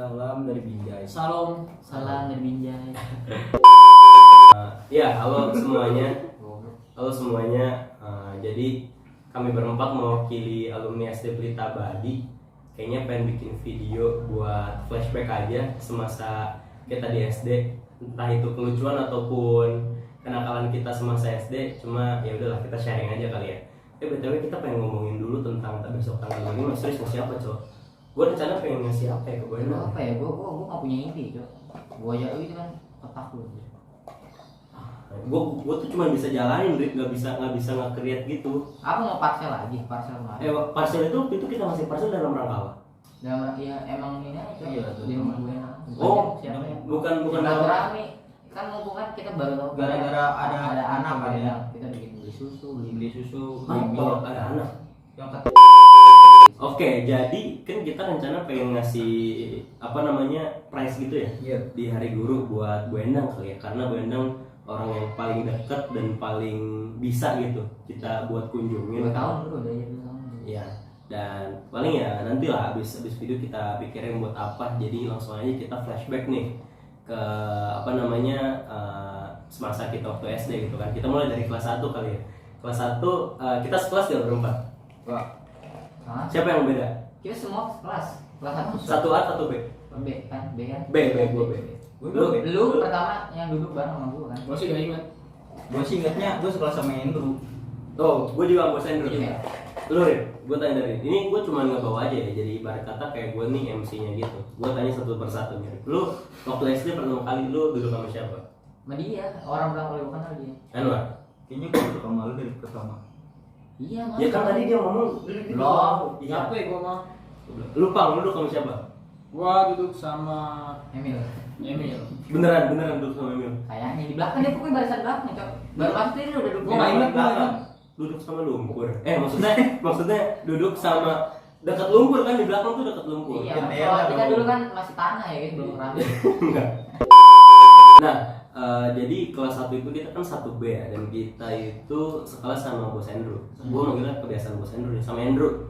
Salam dari Binjai. Salam dari Binjai. Ya, halo semuanya. Halo semuanya. Jadi kami berempat mewakili alumni SD Pelita Abadi. Kayaknya pengen bikin video buat flashback aja semasa kita di SD. Entah itu kelucuan ataupun kenakalan kita semasa SD. Cuma ya udahlah, kita sharing aja kali ya. BTW kita pengen ngomongin dulu tentang besok tanggal 5. Mas Riz ngasih apa, Cok? Gue rencana pengen ngasih apa ya ke gue? Apa ya? Gue nggak punya ide, Cok. Gue aja itu kan otak lu. Gue tuh cuma bisa jalanin, nggak bisa nge-create gitu. Apa mau parcel lagi? Parcel mana? Parcel itu kita masih parcel dalam rangka apa? Dalam ya emang ini aja. Iya, Di rumah gue. Oh, siapa ya? bukan rame. Kan mumpung kan kita baru tahu Gara-gara ada anak kan ya. Kita bikin beli susu, Beli susu, Hah? beli Oh, minyak. ada anak. Yang Oke, jadi kan kita rencana pengen ngasih prize gitu ya Iya. di Hari Guru buat Bu Endang kali ya, karena Bu Endang orang yang paling dekat dan paling bisa gitu kita buat kunjungin. 2 tahun bro, udah aja 2 tahun. Iya. Dan paling ya nantilah habis video kita pikirin buat apa. Jadi langsung aja kita flashback nih ke semasa kita waktu SD gitu kan. Kita mulai dari kelas 1 kali ya. Kelas 1 kita sekelas ya berempat. Pak. Hah? Siapa yang beda? Kita semua kelas 1 Satu A, satu B. B kan? B kan? Gua B. Lu pertama yang duduk bareng sama gua kan? Gue sih gak ingat. Gue sih ingatnya gue sekelas sama Andrew. Oh, gue juga mau send dulu. Iya. Lu Rin, gue tanya dari ini, gue cuma ngebawa aja ya. Jadi ibarat kata kayak gue nih MC-nya gitu. Gue tanya satu persatu nih. Lu waktu SD pertama kali lu duduk sama siapa? Sama dia, orang pertama kali gua kenal dia. Anwar. Kayaknya gue suka sama lu dari pertama. Iya, Ya kan tadi dia ngomong duduk di Belum. Iya. Siapa ya gua mah? Lu Pang, lu duduk sama siapa? Gua duduk sama Emil. Emil. Beneran duduk sama Emil. Kayaknya di belakang dia pokoknya barisan belakang, Cok. Baru pasti dia udah duduk. Gua nggak ingat, gua nggak ingat. Duduk sama lumpur. Maksudnya duduk sama dekat lumpur kan, di belakang tuh dekat lumpur. Iya, Jendela kalau kita dong. dulu kan masih tanah ya, gitu, belum rame. Enggak. Nah, jadi kelas 1 itu kita kan 1B ya, dan kita itu sekelas sama Bos Andrew. Gue manggilnya kebiasaan Bos Andrew nih, sama Andrew.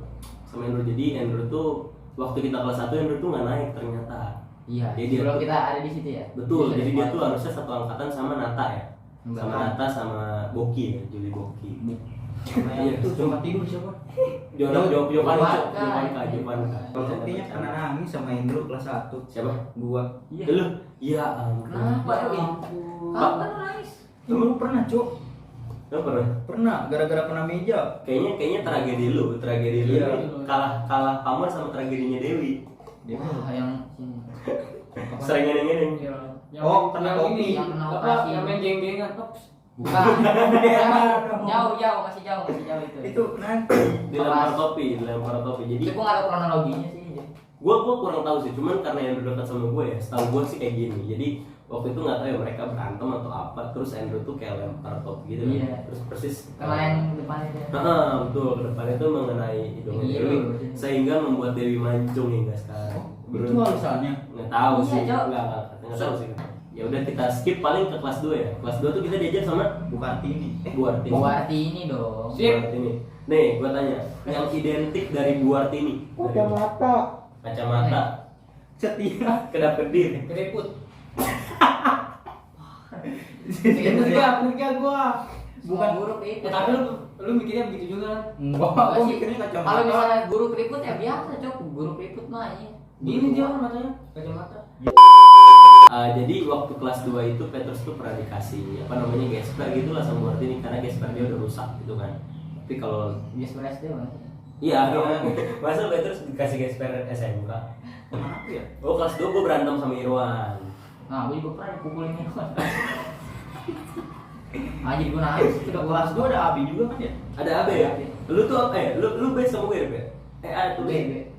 Jadi Andrew tuh waktu kita kelas 1 Andrew tuh nggak naik ternyata. Iya, Jadi dia sebelum tuh- kita ada di situ ya. Betul, Bisa jadi dia sekolah. tuh harusnya satu angkatan sama Nata ya. Enggak. Sama Nata sama Boki ya, Juli Boki. Sama yang itu cuma tidur siapa? Jovanka. Kalau kayaknya pernah nangis sama Andrew kelas 1. Siapa? Gua. Iya. Lu? Iya ampun. Kenapa Ya lu? ampun. Kapan nangis? Lu pernah, Cok? Lu pernah? Pernah, gara-gara kena meja. Kayaknya tragedi lu Iya. nih, kalah pamor sama tragedinya Dewi. Wah, yang Sering ngeneng-ngeneng. Iya. Oh, kena yang kopi. ini, Yang kena apa? operasi. Yang main geng-gengan. Ops. bukan. Jauh, masih jauh itu. Itu nanti. Dilempar topi. Jadi Itu gua nggak tahu kronologinya sih. gua kurang tahu sih, cuman karena yang dekat sama gue ya, setahu gue sih kayak gini. Jadi waktu itu nggak tahu ya mereka berantem atau apa, terus Andrew tuh kayak lempar topi gitu kan. Iya. Terus persis Karena yang depannya dia. betul, ke depan itu mengenai hidungnya Iya, Dewi, betul. sehingga membuat Dewi mancung hingga sekarang. Itu alasannya. Nggak tahu Iya, sih, Cok. nggak tahu sih. Ya udah kita skip paling ke kelas 2 ya. Kelas 2 tuh kita diajar sama Bukan ini. Bu Artini. Bu Artini dong. Sip. Bu Artini. Nih, gua tanya, yang identik dari Bu Artini. Kacamata, Setia. kedap-kedip. Keriput. Itu Bener gak gua? bukan guru keriput. Ya, tapi lu mikirnya begitu juga kan? Enggak, Enggak gua sih. mikirnya kacamata. Kalau misalnya guru keriput ya biasa, Cok. Guru keriput mah ini. Gini dia kan matanya, kacamata. Jadi waktu kelas 2 itu Petrus tuh pernah dikasih gesper gitu lah sama Bu Artini, karena gesper dia udah rusak gitu kan. Tapi kalau Biasa SD mah. iya, masa Petrus dikasih gesper SMK? Kenapa ya? Oh, kelas 2 gua berantem sama Irwan. Nah, gue juga pernah dipukulin itu kan. Jadi gue nangis. Kita kelas 2 ada Abi juga kan ya? Ada AB ya? Lu tuh lu B sama gue ya? A tuh B.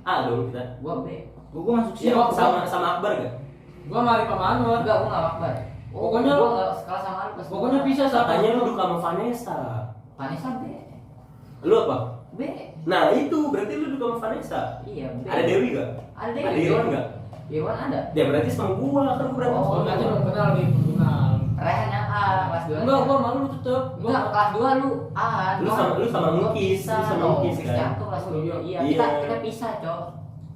A dong kita. Gue B. Gua masuk Iya, siapa? sama Akbar gak? Gua mari pamanor. Enggak, gue nggak makbar. Pokoknya gue lu- nggak sekelas sama lu. Pokoknya bisa Katanya lu duduk sama Vanessa. Vanessa B. Lu apa? B. Nah itu berarti lu duduk sama Vanessa. Iya, B. Ada Dewi gak? Ada Ada Irwan gak? Irwan ada. Ya berarti sama gua, kan gua berantem Oh, Oh, sama berarti gua. belum kenal nih, belum kenal. Rehan yang A, kelas 2. Enggak, gua malu tetep. Enggak, kelas 2 lu A. Lu sama Mukis, lu sama Mukis kan? Jatuh kelas 2. Iya. Iya, Iya. kita pisah, Cok.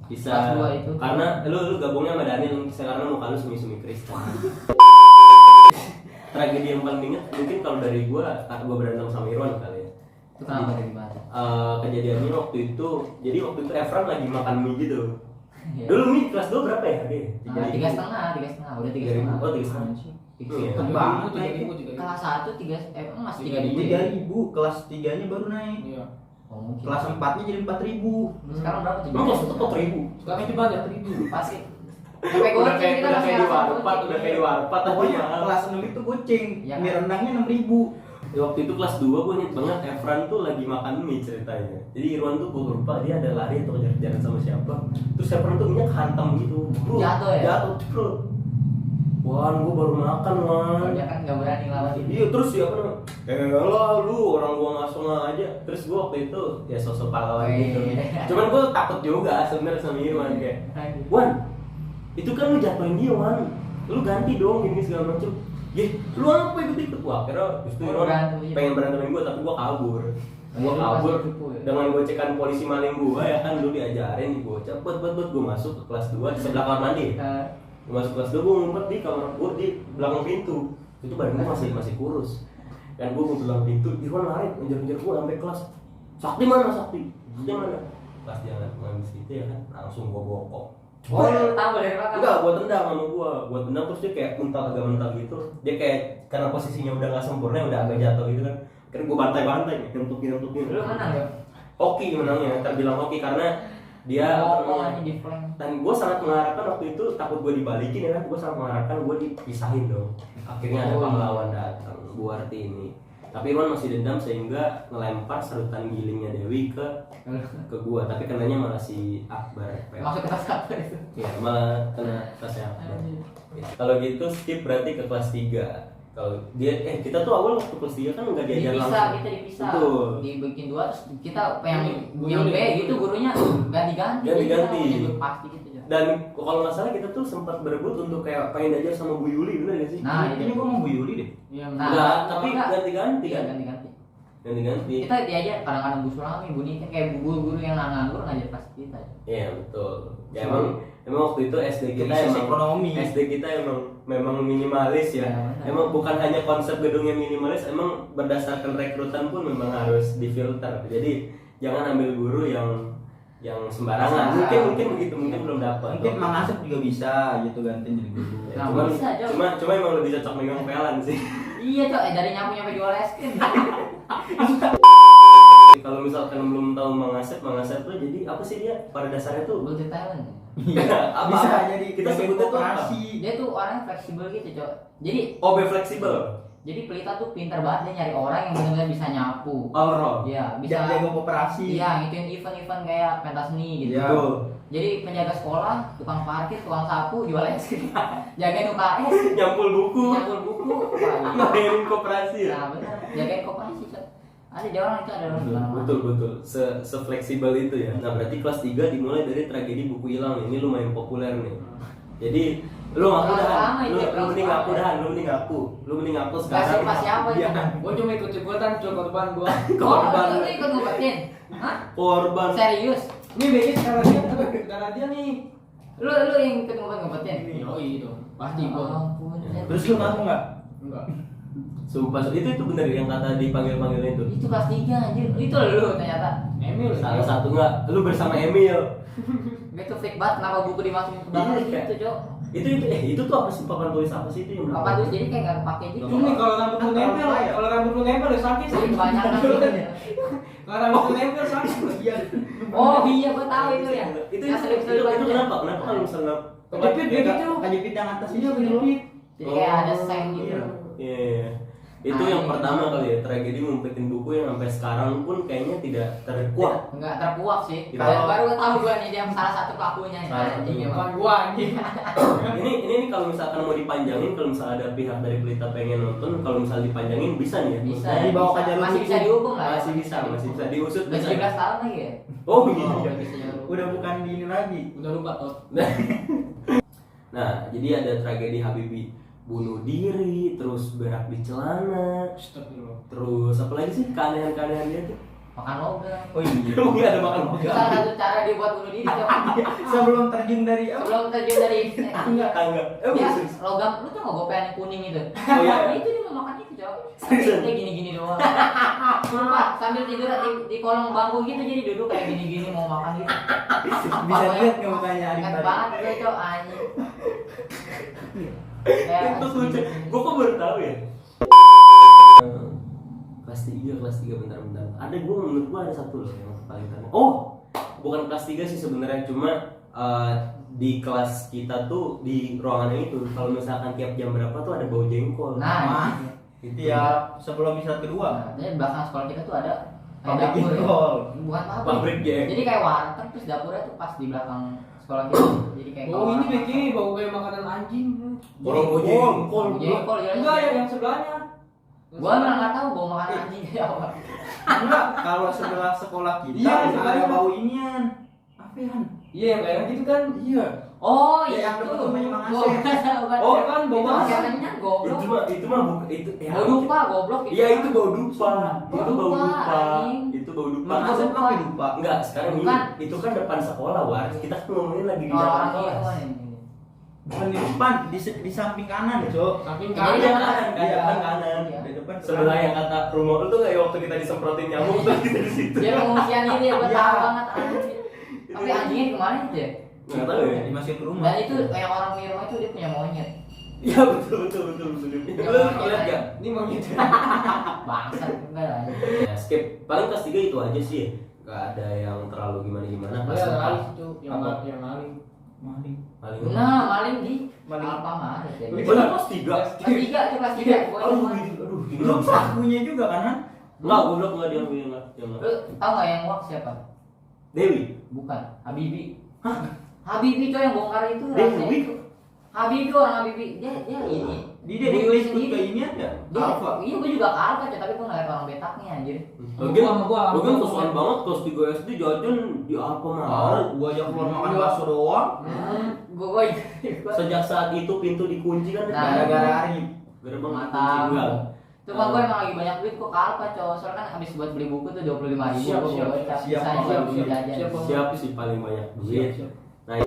Bisa. Kelas 2 itu. Karena lu gabungnya sama Daniel sekarang muka lu semi-semi Kristen. Tragedi yang paling inget mungkin kalau dari gua berantem sama Irwan kali ya. Itu kenapa dari mana? Kejadiannya waktu itu, jadi waktu itu Efran lagi makan mie gitu. Iya. Dulu mie kelas 2 berapa ya harganya? 3,5, udah 3,5. Oh 3,5. Iya. Kan banget Tiga naik. ribu. Kelas 1 masih 3.000. 3.000, kelas 3-nya baru naik. Iya. Oh, mungkin. Kelas 4-nya jadi 4.000. Sekarang berapa tuh? Emang kelas 1 kok 1.000? Sekarang itu banyak 3.000. Pasti. Sampai Udah goceng kayak kita udah masih kayak di ngerasa warpat, goceng. udah kayak di warpat Pokoknya mahal. kelas 6 itu goceng. Ya, Mie kan? rendangnya 6.000. Ya, waktu itu kelas 2 gue inget banget Efran tuh lagi makan mie ceritanya. Jadi Irwan tuh gue lupa dia ada lari atau kejar-kejaran sama siapa. Terus Efran tuh minyak hantam gitu. Bro, Jatuh ya? Jatuh, bro. Wan, gue baru makan, Wan. Dia kan nggak berani lawan ini. Iya, terus ya apa namanya? Lah lu orang gua nggak sengaja. Terus gua waktu itu ya sosok pahlawan gitu. Cuman gua takut juga sebenarnya sama Irwan kayak, "Wan, itu kan lu jatuhin dia, Wan. Lu ganti dong ini segala macem." "Yeh, lu apa ikut-ikut?" Wah, kira justru Irwan Berantem aja. pengen berantemin gua tapi gua kabur. Gua Lu kabur pasti tipu ya? dengan gocekan polisi maling gua ya kan dulu diajarin gua cepet gua masuk ke kelas 2 di sebelah kamar mandi. Gua masuk kelas 2 gua ngumpet di kamar gua di belakang pintu. Itu badan gua masih kurus. Dan gua mau belakang pintu, Irwan lari ngejar-ngejar gua sampai kelas. "Sakti mana Sakti? Sakti mana?" Pas dia ngomong situ ya kan, langsung gua bokok. Oh, lu tahu dari belakang? Enggak, gua tendang sama gua tendang terus dia kayak agak mental gitu. Dia kayak karena posisinya udah nggak sempurna, udah agak jatuh gitu kan. Karena gua bantai-bantai, kentukin. Lu menang ya? Hoki menangnya, terbilang hoki karena dia Oh, ini di flank. dan gue sangat mengharapkan waktu itu takut gue dibalikin ya kan, gue sangat mengharapkan gue dipisahin dong. Akhirnya ada pahlawan datang, Bu Artini. Tapi Irwan masih dendam sehingga ngelempar sarutan gilingnya Dewi ke gue, tapi kenanya malah si Akbar. Masuk ke tas apa itu? Ya malah kena tasnya Akbar. Kalau gitu skip berarti ke kelas 3. Kalau dia kita tuh awal waktu kelas 3 kan nggak diajar langsung. Kita dipisah. Betul. Dibikin 2 terus kita yang B gitu gurunya ganti-ganti. Ganti-ganti. Jadi kita pasti gitu ya. Dan kalau nggak salah kita tuh sempat berebut untuk kayak pengen diajar sama Bu Yuli, bener gak sih? Nah, Ini gua mau Bu Yuli deh. Iya. Enggak, tapi enggak. ganti-ganti Iya, kan? ganti-ganti. Ganti-ganti. Kita diajar kadang-kadang Bu Sulami, Bu Nita kayak guru-guru yang nganggur ngajar pas kita. Iya betul. Ya emang waktu itu SD kita Krisis emang ekonomi. SD kita memang minimalis ya. Ya, Emang bukan hanya konsep gedungnya minimalis, emang berdasarkan rekrutan pun memang harus difilter. Jadi jangan ambil guru yang sembarangan. Mungkin begitu, mungkin belum dapat. Mungkin Mang Asep juga bisa gitu gantiin jadi guru. Ya, Nah, cuma, bisa, Jok. cuma emang lebih cocok megang pelan sih. Iya, Cok, dari nyapu-nyapu jual es krim. Kalau misalkan belum tahu Mang Asep tuh jadi apa sih dia? Pada dasarnya tuh Multi talent. Iya, Apa? bisa jadi Kita sebutnya tuh apa? operasi. Dia tuh orang fleksibel gitu, Cok. Jadi OB fleksibel. Pelita tuh pintar banget dia nyari orang yang benar-benar bisa nyapu. All round. Iya, Bisa bisa. jago koperasi. Iya, ngituin event-event kayak pentas seni gitu. Iya. Betul. Jadi penjaga sekolah, tukang parkir, tukang sapu, jual es krim, jagain UKS, Nyampul buku. nyampul buku, wah, Bayarin koperasi ya. nah benar, jagain koperasi, Cok. Ada dia orang itu ada orang Betul. Se-fleksibel itu ya. Nah, berarti kelas 3 dimulai dari tragedi buku hilang. Ini lumayan populer nih. Jadi lu ngaku dah. Lama itu Lu ya, mending ngaku dah, lu mending ngaku sekarang. Pas siapa Iya. itu? Gua cuma ikut-ikutan cok korban gua. Korban. Oh, lu ikut ngobatin? Hah? Korban. Serius? Ini begini karena dia nih. Lu yang ikut ngobatin? Oh iya dong. Pasti Ya gua. ampun. Terus lu ngaku nggak? Enggak. Sumpah itu bener yang kata dipanggil itu. Itu kelas 3 anjir. Itu lu ternyata. Emil. Salah satu enggak, lu bersama Emil. Itu fake banget kenapa buku dimasukin ke belakang Iya, gitu, Cok. Itu tuh apa sih papan tulis apa sih itu yang Apa tuh jadi kayak enggak kepake gitu. Ini kalau rambut lu nempel, kalau rambut lu nempel ya sakit sih. Jadi kebanyakan gitu. Kalau rambut lu nempel sakit. Iya. Oh iya, gua tahu itu ya. Itu Yang selip-selip itu aja. kenapa? Kenapa kalau misalnya Kejepit begitu. Kejepit yang atas Iya, itu dulu. kejepit. Jadi kayak ada seng gitu. Iya. Itu Nah, yang iya. pertama kali ya, tragedi ngumpetin buku yang sampai sekarang pun kayaknya tidak terkuat. Enggak terkuak sih. Tidak. Baru gua tahu gua nih dia salah satu pelakunya. Salah satu. Anjing, emang. Bukan gua anjing. Ini kalau misalkan mau dipanjangin, kalau misalnya ada pihak dari Pelita pengen nonton, kalau misalnya dipanjangin bisa nih ya. Bisa. Jadi bawa ke jalur Masih bisa hukum. dihukum lah. Masih bisa diusut Udah bisa. 17 tahun lagi ya? Oh gitu ya. Bisa jalur hukum. Udah bukan di ini lagi. Udah lupa tuh. Nah, jadi ada tragedi Habibie bunuh diri, terus berak di celana, Astagfirullah. terus apa lagi sih keanehan-keanehan dia tuh? makan logam. Oh iya. Emang nggak ada makan Itu salah satu cara dia buat bunuh diri Cok. Sebelum terjun dari apa? Sebelum terjun dari enggak ya, logam lu tuh nggak gopean yang kuning itu. Oh, iya. Itu dia mau makan itu Cok. Dia gini-gini doang. Sumpah sambil tidur di kolong bangku gitu jadi duduk kayak gini-gini mau makan gitu. Bisa lihat nggak mukanya Arif Ingat tadi? banget gue Cok anjing. Ya, itu lucu. Gue kok baru tahu ya. Kelas 3 bentar. Ada menurut gue ada satu loh yang paling keren. Oh, bukan kelas 3 sih sebenarnya, cuma di kelas kita tuh di ruangan itu kalau misalkan tiap jam berapa tuh ada bau jengkol. Nah, Itu ya sebelum istirahat kedua. jadi belakang sekolah kita tuh ada kayak Pabrik dapur ya. jengkol. Bukan Pabrik jengkol. Jadi kayak warteg terus dapurnya tuh pas di belakang sekolah kita. Jadi kayak Oh ini Beki, bau kayak makanan anjing. Orang bau jengkol. Bau jengkol ya. Enggak yang sebelahnya. Gua malah nggak tahu bau makanan anjing kayak apa. Enggak, kalau sebelah sekolah kita Iya, itu ada ada. bau inian. Apa ya? Iya yang kayak gitu kan. Iya. Oh Ya, iya yang itu. dekat rumahnya Mang Gua- Asep. bukan. Oh, kan bau itu masak. makanannya goblok. Itu mah bukan itu ya. Bau dupa goblok itu. Iya itu bau dupa. Bau Itu bau dupa, dupa. anjing. Itu bau dupa. Mang Asep pakai lupa. Enggak, sekarang ini Bukan. itu kan depan sekolah, War. Kita tuh ngomongin lagi di Orang dalam iya kelas. ini. Bukan di depan, di samping kanan, Cok. Saking Jadi Kanan, kanan. kanan, Iya. kanan. Iya. Di depan Sebelah yang kata rumah lu tuh kayak waktu kita disemprotin nyamuk tuh kita di situ. Dia pengungsian ini ya gua Iya. tahu banget anjing. Tapi anjingnya kemarin itu ya. Enggak tahu ya. dimasukin ke rumah. Dan itu kayak orang punya rumah itu dia punya monyet. Iya betul. Ya, Lu makanya. lihat enggak? Ini mau gitu. Bangsat enggak lah. Ya, skip. Paling kelas 3 itu aja sih. Enggak ada yang terlalu gimana. Ada Kelas kali 4 itu yang Apa? yang maling. Maling. paling Nah, maling di Maling. Alfamart ya. Oh, itu kelas 3. Kelas 3 itu kelas 3. Gua Aduh, cuma aduh. Belum sakunya juga kan? Han? Enggak, goblok enggak diambil enggak. lu tahu nggak yang wak siapa? Dewi. Bukan, Habibi. Hah? Habibi tuh yang bongkar itu rasanya Dewi? itu. Habibi orang Habibi dia ini. Dia Buyut disebut ke inian ya? Dia, Alfa. iya gue juga ke Alfa coy, tapi gue ngeliat orang betaknya anjir. Lagian Sama gua. kesusahan banget kelas 3 SD jajan di Alfamart. Oh, gua aja keluar makan bakso doang. Gue Sejak saat itu pintu dikunci kan Nah, Gara-gara Arif. gerbang mata. dikunci enggak. Cuma gue emang lagi banyak duit kok ke Alfa coy, soalnya kan habis buat beli buku tuh 25.000 Siap, gue siap, bawa siap, saya siap, beli siap, jajan. siap. Siapa sih paling banyak duit? Siap. Nah,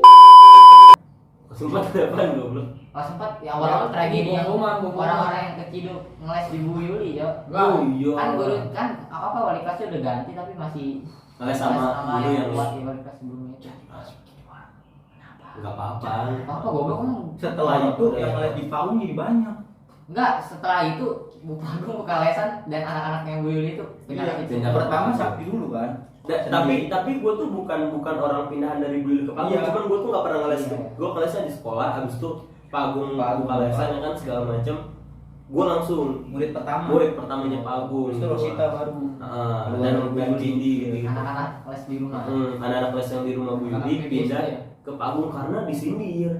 sempat depan goblok. Pas sempat ya awal-awal tragedi yang Bohongan. orang-orang yang keciduk ngeles di Bu Yuli coy. Oh iya. Kan guru kan apa wali kelasnya udah ganti tapi masih Ngeles sama guru yang buat di wali kelas sebelumnya itu. enggak apa-apa. Apa goblok kan Setelah itu yang ngeliat di Paun jadi banyak. enggak setelah itu Bu Panggung buka lesan dan anak-anak yang Bu Yuli itu pindah Iya, ke situ. pindah. pertama Sakti dulu kan. Tapi gue tuh bukan orang pindahan dari Bulil ke Pagung, Iya. cuman gue tuh nggak pernah ngeles. Iya. Gue ngelesnya di sekolah, habis itu Pagung Pagung. buka lesan ya kan segala macem. Gue langsung Murid pertama. murid pertamanya Pagung. Terus Rosita baru. Dan Bu Yudi gitu. Anak-anak les di rumah. Anak-anak kelas yang di rumah Bu Anak Yudi PDSD pindah ya? ke Pagung karena disindir.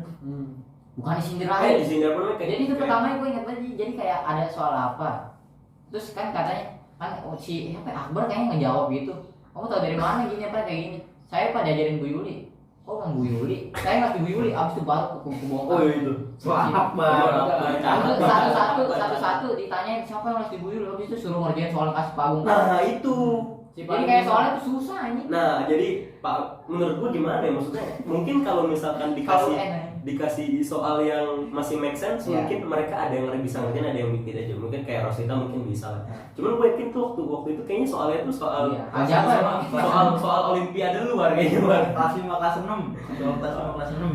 Bukan disindir lagi. Disindir apa namanya? Jadi itu pertamanya gue ingat banget jadi kayak ada soal apa. Terus kan katanya kan si siapa ya, Akbar kayaknya ngejawab gitu. Kamu tahu dari mana gini apa kayak gini? Saya pak diajarin Bu Yuli. Oh bang Bu Yuli. Saya nggak di Bu Yuli. Abis itu baru ke bongkar. Oh iya itu. Soal Iya. apa? Satu-satu ditanyain siapa yang les di Bu Yuli. Habis itu suruh ngerjain soal kasih Pagung. Nah itu. Jadi kayak soalnya tuh susah anjing. Nah jadi Pak, menurut gue gimana ya maksudnya? Mungkin kalau misalkan Kalau dikasih soal yang masih make sense, Iya. mungkin mereka ada yang bisa ngerjain, ada yang tidak aja. Mungkin kayak Rosita mungkin bisa lah. Cuman gue yakin tuh waktu itu kayaknya soalnya tuh soal Iya. Aja apa emang? soal Olimpiade luar kayaknya luar. Kelas 5 kelas 6. Soal kelas 5 kelas 6.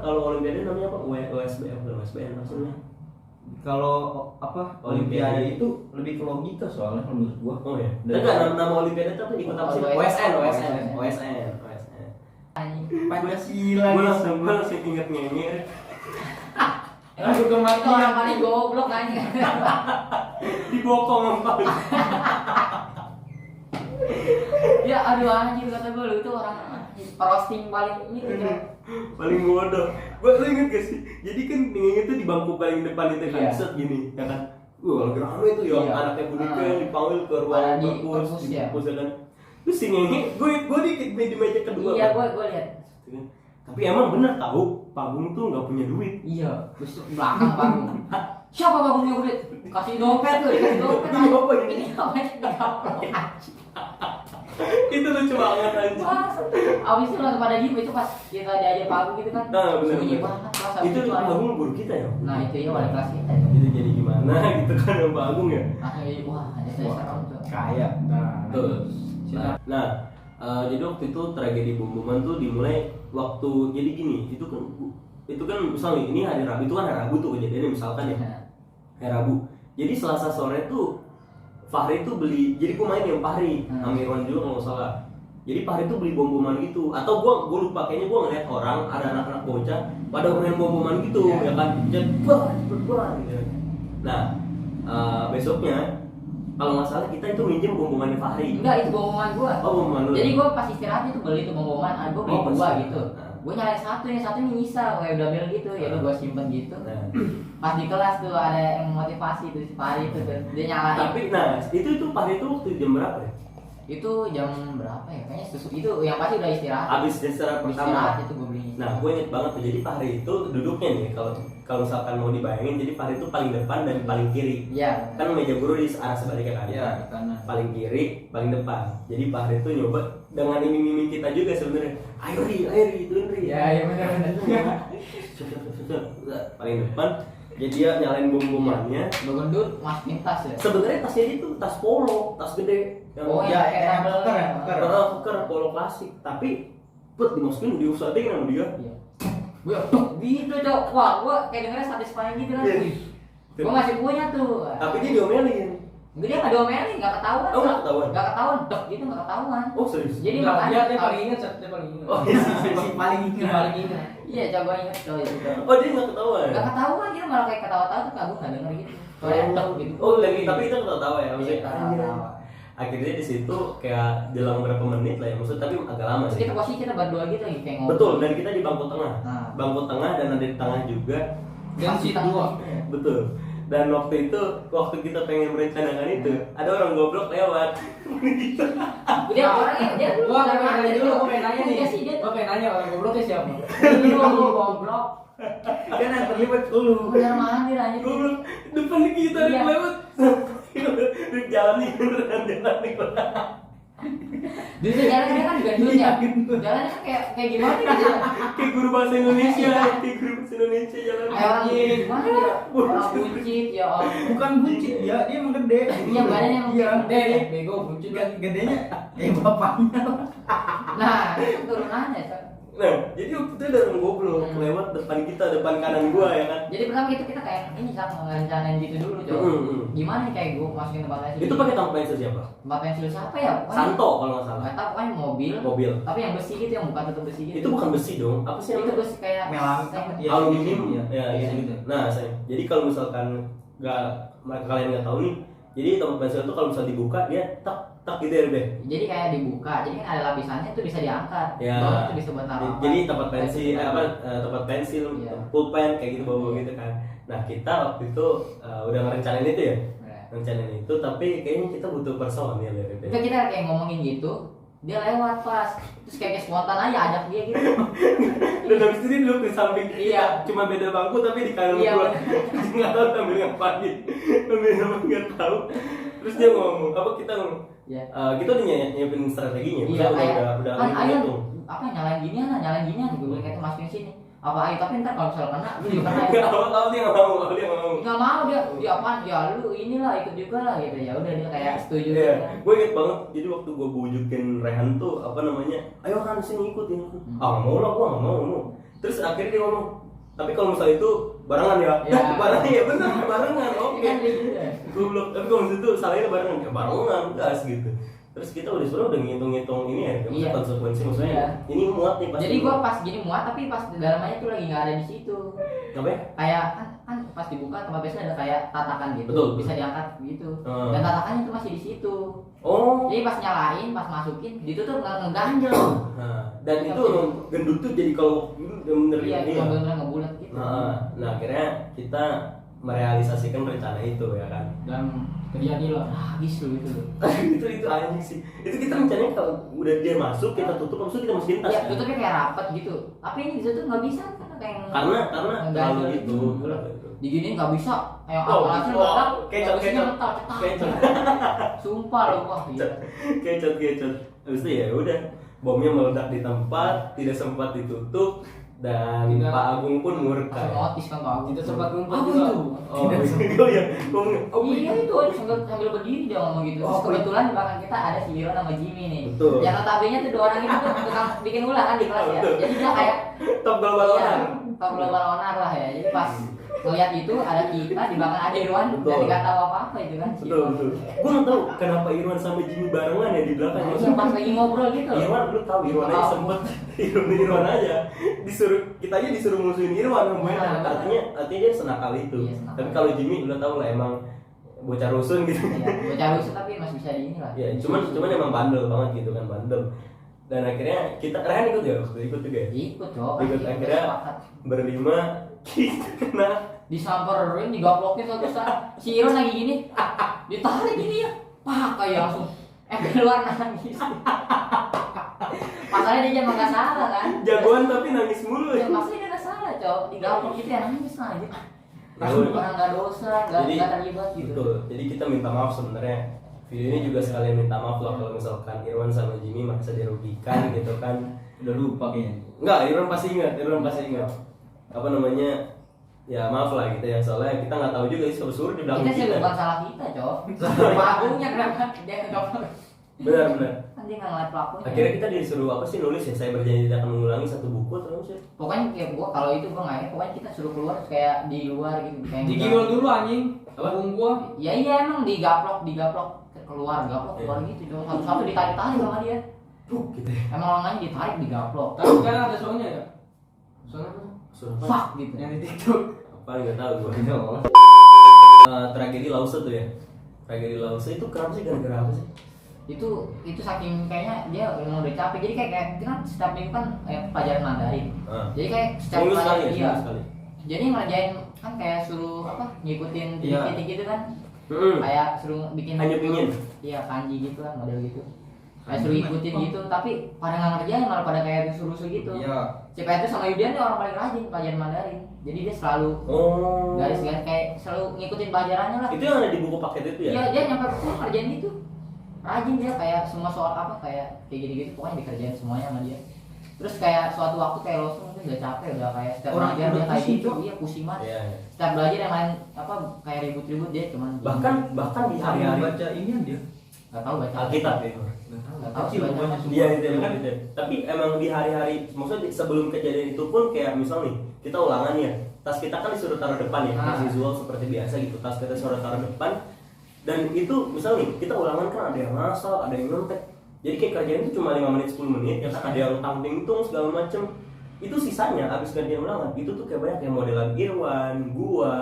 Kalau Olimpiade namanya apa? USBN bukan USBN maksudnya. Kalau apa Olimpiade itu lebih ke logika soalnya menurut gua. Oh ya. Dan- Enggak nama Olimpiade itu apa ikut apa sih? OSN. Anjing. Pancasila. Gue langsung inget ngenyir. Langsung Itu kematian. orang paling goblok anjing. Dibokong empal. Ya aduh anjir kata gue lu itu orang roasting paling ini tuh. Paling bodoh. Lu inget gak sih? Jadi kan ngenyir itu di bangku paling depan itu kan Iya. set gini, ya kan? Lagi rame tuh ya, Iya. anaknya Budika yang dipanggil ke ruang Ada di perpus, perpus, di ya. perpus ya kan. Terus si ngenyir, gue di meja kedua. Iya kan? gue lihat. Tapi emang bener tahu Pagung tuh nggak punya duit. Iya, terus belakang Pagung. Siapa Pagung yang duit? Kasih dompet tuh, dikasih dompet. Ini apa ini? Ini apa sih? Itu lucu banget anjing. Wah, abis itu langsung pada diem itu pas kita diajak Pak Agung gitu kan. Nah, bener, Sunyi bener. banget kelas abis Itu itu. Pak Agung guru kita ya. Nah itu ya wali kelas kita. Itu jadi gimana gitu kan sama Pak Agung ya. Langsung jadi wah ada saya serem tuh. Kayak. Nah. Betul. Nah, jadi waktu itu tragedi bom-boman tuh dimulai waktu jadi gini, itu kan misalnya ini hari Rabu, itu kan hari Rabu tuh kejadiannya misalkan ya. Hari Rabu. Jadi Selasa sore tuh Fahri tuh beli, jadi gue main yang Fahri, sama Irwan juga kalau nggak salah. Jadi Fahri tuh beli bom-boman gitu, atau gue lupa, kayaknya gue ngeliat orang, ada anak-anak bocah pada main bom-boman gitu, ya kan, cepet, gitu. Nah, besoknya kalau nggak salah kita itu minjem bom-bomannya Fahri. Enggak, itu bomongan gua. Oh, bom-boman lu. Jadi gua pas istirahat itu beli tuh bomongan, gua beli Oh, dua pas. gitu. Nah. Gua nyalain satu, yang satu nyisa kayak udah bel gitu, ya udah gua simpen gitu. Nah. Pas di kelas tuh ada yang motivasi tuh si Fahri itu tuh, dia nyalain. Tapi nah itu Fahri itu waktu jam berapa ya? Itu jam berapa ya? Kayaknya susu itu yang pasti udah istirahat. Habis istirahat Istirahat pertama. itu gua beli. Nah, gue inget banget tuh. Jadi Fahri itu duduknya nih, kalau misalkan mau dibayangin, jadi Fahri itu paling depan dan paling kiri. Iya. Kan meja guru di arah sebaliknya kan? Iya, di kanan. Paling kiri, paling depan. Jadi Fahri itu nyoba dengan iming-iming kita juga sebenarnya. Ayo Ri, turun Ri. Iya benar. Paling depan. Jadi dia nyalain bom-bomannya. Gua gendut masukin tas ya. Sebenarnya tasnya itu tas polo, tas gede. Oh Ya, ya, kayak tuker ya, tuker. Tuker polo klasik. Tapi dimasukin diusahain sama dia. Iya. Gua tuh gitu cok. Wah, gua kayak dengernya satisfying gitu kan. Iya. Gua masih punya tuh. Tapi dia diomelin. Dia nggak diomelin, nggak ketahuan. Oh, nggak ketahuan? Nggak ketahuan, dok gitu nggak ketahuan. Oh serius? Jadi Enggak, makanya dia paling ingat, dia paling ingat. Oh iya sih. Si paling Dia ingat. paling ingat. iya coba inget kalau itu. Oh dia nggak ketahuan? Nggak ketahuan, dia malah kayak ketawa-tawa tuh gue nggak denger gitu. Kayak dok gitu. Oh tapi itu ketawa ya maksudnya. Iya, ketawa. Akhirnya di situ kayak dalam beberapa menit lah ya maksud, tapi agak lama Terus sih. kita posisi kita berdua gitu lagi kayak ngobrol. Betul, dan kita di bangku tengah. Nah. Bangku tengah dan ada di tengah juga. Dan si dua. Betul. Dan waktu kita pengen merencanakan itu, ada orang goblok lewat. Dia orangnya dia Gua nggak pengen nanya ngerti dulu, gua pengen nanya nih. Iya sih dia. Gua pengen nanya orang gobloknya siapa? Lu goblok. Kan yang terlibat lu. Bener mandir aja. Goblok, depan kita ada Iya. yang lewat. Di jalan nih, beneran jalan nih. Dulu jalannya kan gendut ya. Jalannya kan kayak gimana gitu. Kayak guru bahasa Indonesia, kayak guru bahasa Indonesia jalan. Kayak orang gimana ya? Orang buncit ya orang. Bukan buncit dia emang gede. Iya, badannya emang Iya. gede. Bego, buncit kan. Gedenya bapaknya. Nah, itu turunannya. Cok. Nah, jadi waktu itu ada orang goblok lewat depan kita, depan kanan gua ya kan. Jadi pertama kita kayak ini sama ngerencanain gitu dulu, Cok. Gimana nih kayak gue masukin tempat pensil? Itu pakai tempat pensil siapa? tempat pensil siapa ya? Pokoknya Santo kalau nggak salah. nggak tahu pokoknya mobil. Mobil. Tapi yang besi gitu, yang bukan tutup besi gitu. Itu bukan besi dong. Apa sih itu namanya? besi kayak Melamik saya- apa? Iya, Aluminium. iya, Ya, iya, gitu. gitu. Nah, jadi kalau misalkan kalian nggak tahu nih, jadi tempat pensil itu kalau misal dibuka dia tak gitu ya, Be. Jadi kayak dibuka, jadi kan ada lapisannya itu bisa diangkat. Ya. Bawah itu bisa buat naruh apa. Jadi tempat pensil, tempat pensil, Iya. pulpen kayak gitu bawa gitu kan. Nah kita waktu itu udah ngerencanain itu ya, rencanain itu, tapi kayaknya kita butuh personil ya, Be. Itu kita kayak ngomongin gitu, dia lewat pas, terus kayak spontan aja ajak dia gitu. Dan habis itu dia duduk di samping kita, Iya. cuma beda bangku tapi di kanan Iya, gua. Nggak tahu sambil ngapain, nggak tahu. Terus dia ngomong, apa kita ngomong? Iya. Kita udah nyiapin strateginya, Iya, kayak udah kan ayo hitung. apa nyalain ginian gue bilang kayak masukin sini. Apa ayo tapi ntar kalau misalnya kena, lu juga kena. Nggak tahu dia nggak mau, dia nggak mau. Nggak mau dia apaan? Ya lu inilah ikut juga lah gitu. Ya udah dia kayak setuju Iya, gitu. gue inget banget. Jadi waktu gue bujukin Rehan tuh apa namanya, ayo kan sini ikut ya. Ah nggak mau lah, gue nggak mau. Terus akhirnya dia ngomong, tapi kalau misalnya itu barengan ya, Ya. barengan ya bener barengan, oke. Kan dia gitu ya. Goblok, tapi kalau misalnya itu salahnya barengan, ya barengan, gas gitu. Terus kita udah ngitung-ngitung ini ya, Iya. konsekuensi maksudnya. Iya. Ini muat nih pasti. Jadi gua pas gini muat tapi pas di dalamnya tuh lagi nggak ada di situ. apa ya? Kayak kan pas dibuka tempat biasanya ada kayak tatakan gitu, Betul. bisa diangkat gitu. Hmm. Dan tatakannya itu masih di situ. Oh. Jadi pas nyalain, pas masukin, itu tuh ngeganjel. Nah, dan itu emang gendut tuh jadi kalau bener Iya, ini itu ya. bener ngebulat gitu. Nah akhirnya kita merealisasikan rencana itu ya kan. Dan terjadi lah. Habis lu itu loh. itu anjing sih. Itu kita rencananya kalau udah dia masuk kita tutup, habis itu kita masukin tas. Iya, kan? tutupnya kayak rapat gitu. Tapi ini bisa tuh nggak bisa karena kayak Karena ngeganjel terlalu gitu. gitu. Terlalu gitu. diginiin nggak bisa, yang Oh, alhasil oh, meledak, kecot, bagusnya kecot. mental, cetak. Kecot. Sumpah loh, wah iya. Kecot. Habis itu ya udah, bomnya meledak di tempat, tidak sempat ditutup, dan Tidak. Pak Agung pun murka. Langsung notis kan Pak Agung. Tidak sempat ngumpet Apa juga. itu? Oh, oh ya. Iya itu sambil berdiri dia ngomong gitu. Terus Oh, kebetulan di belakang kita ada si Iron sama Jimmy nih. Betul. Yang notabene tuh 2 orang itu tuh tukang bikin ulah kan di kelas ya. Betul. Jadi dia kayak Top global iya, owner. top global owner lah ya. Jadi pas ngeliat itu ada kita di belakang ada Irwan dan Betul. nggak tahu apa-apa itu kan. Betul. Gue nggak tahu kenapa Irwan sama Jimmy barengan ya di belakang. Iya pas lagi ngobrol gitu. Irwan, lu tahu Irwan aja Tahu. sempet Irwan aja kita aja disuruh musuhin Irwan namanya. Nah, Artinya dia senakal itu. Iya, senakal. Tapi kalau Jimmy udah tahu lah emang bocah rusun gitu. Iya, bocah rusuh tapi masih bisa di ini lah. Ya, cuman emang bandel banget gitu kan, bandel. Dan akhirnya kita Rehan ikut ya, ikut juga ya. Ikut coba. Ikut akhirnya berlima kita kena disamperin, digaplokin satu saat. Si Iron lagi gini, ditarik gini ya. Pak kayak langsung keluar nangis. Masalahnya dia emang gak salah kan. jagoan tapi nangis mulu Ya ya. maksudnya dia gak salah cok, digaplok gitu ya nangis aja. Ya udah. Orang gak dosa, Jadi, gak terlibat gitu. Betul. Jadi kita minta maaf sebenarnya. Video ini juga sekalian minta maaf lah kalau misalkan Irwan sama Jimmy merasa dirugikan gitu kan. Udah lupa kayaknya. Enggak, Irwan pasti ingat. Apa namanya? Ya maaf lah gitu ya, soalnya kita nggak tahu juga sih suruh di belakang Kita sih kita. bukan salah kita cok. Pelakunya kenapa dia ngegaplok? Benar. Kan dia nggak ngeliat pelakunya. Akhirnya kita disuruh apa sih nulis ya? Saya berjanji tidak akan mengulangi satu buku atau apa sih? Pokoknya kayak gua kalau itu gua nggak ingat, pokoknya kita suruh keluar kayak di luar gitu kayak Digigol dulu anjing. Apa? Abang gua. Ya iya emang digaplok keluar gitu cok. Satu-satu ditarik-tarik sama dia. Gitu ya. Emang lengannya ditarik digaplok. Tapi sekarang ada soalnya ya. Soalnya apa? Suruh apa? Fuck gitu. Yang di TikTok. Apa nggak tahu gua. Iya. Tragedi Lause tuh ya. Tragedi Lause itu kenapa sih, gara-gara apa sih? Itu saking kayaknya dia emang udah capek, jadi kayak kan setiap minggu kan pelajaran Mandarin. Jadi kayak setiap Seminggu sekali ya, iya. seminggu sekali. Jadi ngerjain kan kayak suruh apa ngikutin Iya. titik-titik gitu kan. Hmm. Kayak suruh bikin Hanya pingin. iya kanji gitu kan, model gitu. Kayak suruh ikutin gitu, tapi pada nggak ngerjain, malah pada kayak rusuh-rusuh gitu. Iya. Si Petrus sama Yudian nih orang paling rajin pelajaran Mandarin. Jadi dia selalu Oh. garis-garis kayak selalu ngikutin pelajarannya lah. Itu yang ada di buku paket itu ya? Iya, dia nyampe pun kerjain gitu. Rajin dia kayak semua soal apa kayak gitu-gitu pokoknya dikerjain semuanya sama dia. Terus kayak suatu waktu kayak lo mungkin udah capek, udah kayak setiap Orang belajar udah dia kayak pusing, gitu, Cok. iya pusing banget. Iya. Setiap belajar yang lain apa kayak ribut-ribut dia cuman Bahkan di Hari hari-hari baca ini dia. nggak tahu baca. Alkitab ya. Nggak tahu Kecil baca. pokoknya semua. Iya itu kan. Tapi emang di hari-hari, maksudnya sebelum kejadian itu pun kayak misal nih kita ulangan ya, tas kita kan disuruh taruh depan ya, as usual seperti biasa gitu. Tas kita disuruh taruh depan, dan itu misal nih kita ulangan kan ada yang ngasal, ada yang nyontek. Jadi kayak kerjaan itu cuma 5 menit 10 menit ya kan, ada yang tangting-tung segala macem. Itu sisanya habis kerjaan ulangan itu tuh kayak banyak yang modelan Irwan, gua,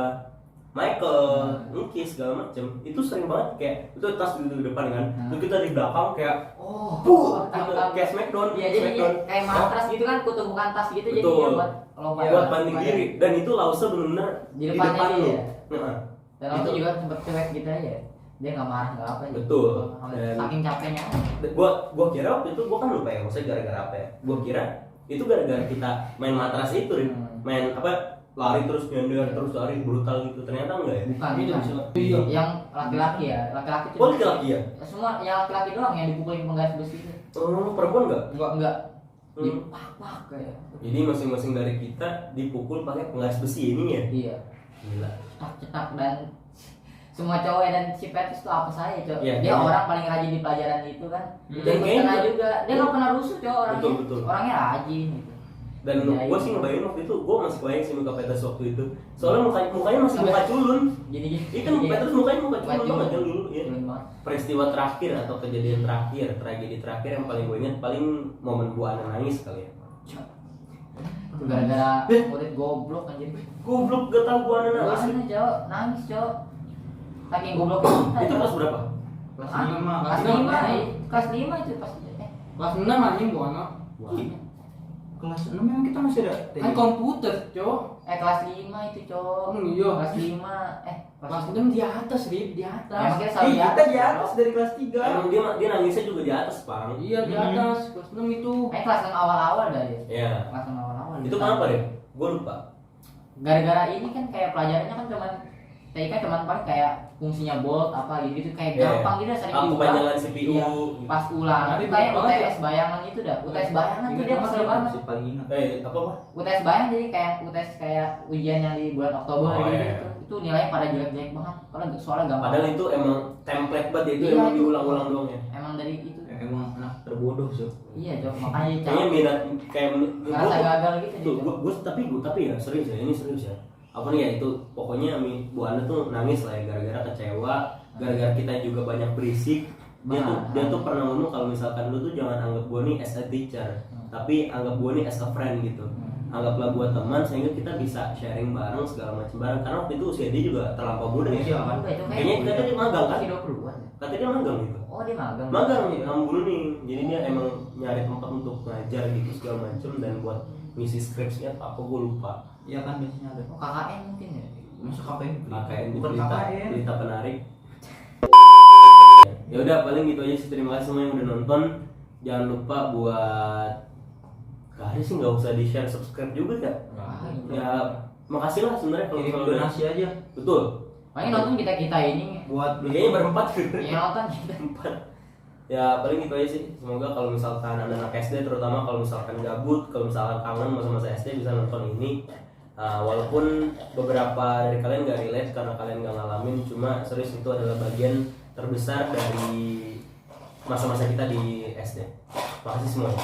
Michael, Mukis segala macem. Itu sering banget kayak itu tas di depan kan, terus kita di belakang kayak Oh, gitu, kayak Smackdown, Iya, jadi Smackdown. kayak matras gitu kan, kutumpukan tas gitu jadi Betul. dia buat lompat. buat banting diri, dan itu Lause benar-benar Di depannya lu. dia. Nah, Dan waktu Gitu. juga sempet cuek gitu aja. Dia nggak marah nggak apa. Betul. Dan saking capeknya. gua kira waktu itu gua kan lupa ya, maksudnya gara-gara apa ya? Gua kira itu gara-gara kita main matras itu, Rin. Main apa? Lari terus nyender terus lari brutal gitu. Ternyata enggak ya? Bukan, Iya, bukan. bisa. Iya. Yang laki-laki ya, laki-laki Oh, laki-laki ya? Semua yang laki-laki doang yang dipukulin penggaris besi itu. Oh, perempuan enggak? Enggak. Hmm. Dipak-pak kayak. Jadi masing-masing dari kita dipukul pakai penggaris besi ini ya? Iya. Gila. Cetak dan semua cowok dan si Petrus tuh apa saya cowok. Iya, Dia iya. orang paling rajin di pelajaran itu kan. Dia Dan ikut kayaknya tengah juga. Dia nggak pernah rusuh cowok orangnya. Betul, betul. Orangnya rajin gitu. Dan Iya, gue iya. sih ngebayangin waktu itu, gue masih bayang sih muka Petrus waktu itu. Soalnya mukanya masih muka culun. Gini. Itu kan Petrus mukanya muka culun banget kan dulu ya. Culun banget. Peristiwa terakhir atau kejadian terakhir, tragedi terakhir yang paling gue ingat paling momen Bu Ana nangis kali ya. Itu gara-gara murid goblok anjir. Goblok gak tau Bu Ana nangis. Mana cowok nangis cowok. Saking gobloknya kita. Itu kelas berapa? Kelas Ah, 5. Kelas 5 kelas 5 itu pas Kelas 6 anjing gua anak. Kelas 6 memang kita masih ada. Kan komputer, Cok. kelas 5 itu cowok. Iya. Kelas 5 Kelas 6 di atas, Rip, di atas. Emang kita selalu Kita di atas dari kelas 3. Emang dia nangisnya juga di atas, Pang. Iya, di atas. Kelas 6 itu. Kelas 6 awal-awal dah dia. Iya. Kelas 6 awal-awal. Itu kenapa deh? Gue lupa. gara-gara ini kan kayak pelajarannya kan cuman TIK cuman paling kayak fungsinya bolt apa gitu kayak gampang gitu sering diulang. Kepanjangan CPU. Iya, pas ulang Tapi itu kayak banyak banget UTS bayangan itu dah. UTS bayangan tuh dia kesel banget. Si paling ingat. Apa? UTS bayang jadi kayak UTS kayak ujian yang di bulan Oktober Oh, gitu, iya. gitu. Itu nilainya pada jelek-jelek banget. Kalau soalnya gampang. Padahal itu emang template banget itu Iya, emang itu. diulang-ulang doang ya. Emang dari itu. Emang anak terbodoh sih. Iya, Cok. Makanya Kayaknya minat kayak ngerasa gagal gitu tuh jadi. tapi ya serius ya, ini serius ya. Apa nih ya itu pokoknya Bu Anda tuh nangis lah ya gara-gara kecewa, gara-gara kita juga banyak berisik. Dia tuh pernah ngomong kalau misalkan lu tuh jangan anggap gua nih as a teacher, tapi anggap gua nih as a friend gitu. Anggaplah gua teman sehingga kita bisa sharing bareng segala macam bareng. Karena waktu itu usia dia juga terlampau muda ya. Iya kan? Kayaknya kita dia magang kan? 20-an. Katanya dia magang gitu. Oh, dia magang. Magang nih, ngambul nih. Jadi dia emang nyari tempat untuk ngajar gitu segala macam dan buat ngisi skripsinya apa gua lupa. Iya kan biasanya ada. Oh, KKN mungkin ya. Masuk KPN? KKN Bukan KKN. berita penarik. Ya udah paling gitu aja sih. Terima kasih semua yang udah nonton. Jangan lupa buat kali sih nggak usah di share, subscribe juga ya. Ya makasih lah sebenarnya kalau Kirim kalau donasi aja betul. Paling nonton kita ini. buat Kayaknya berempat. Iya, nonton kita. Berempat. Ya paling gitu aja sih. Semoga kalau misalkan anak-anak SD terutama kalau misalkan gabut, kalau misalkan kangen masa-masa SD bisa nonton ini. Walaupun beberapa dari kalian nggak relate karena kalian nggak ngalamin, cuma serius itu adalah bagian terbesar dari masa-masa kita di SD. Makasih semuanya.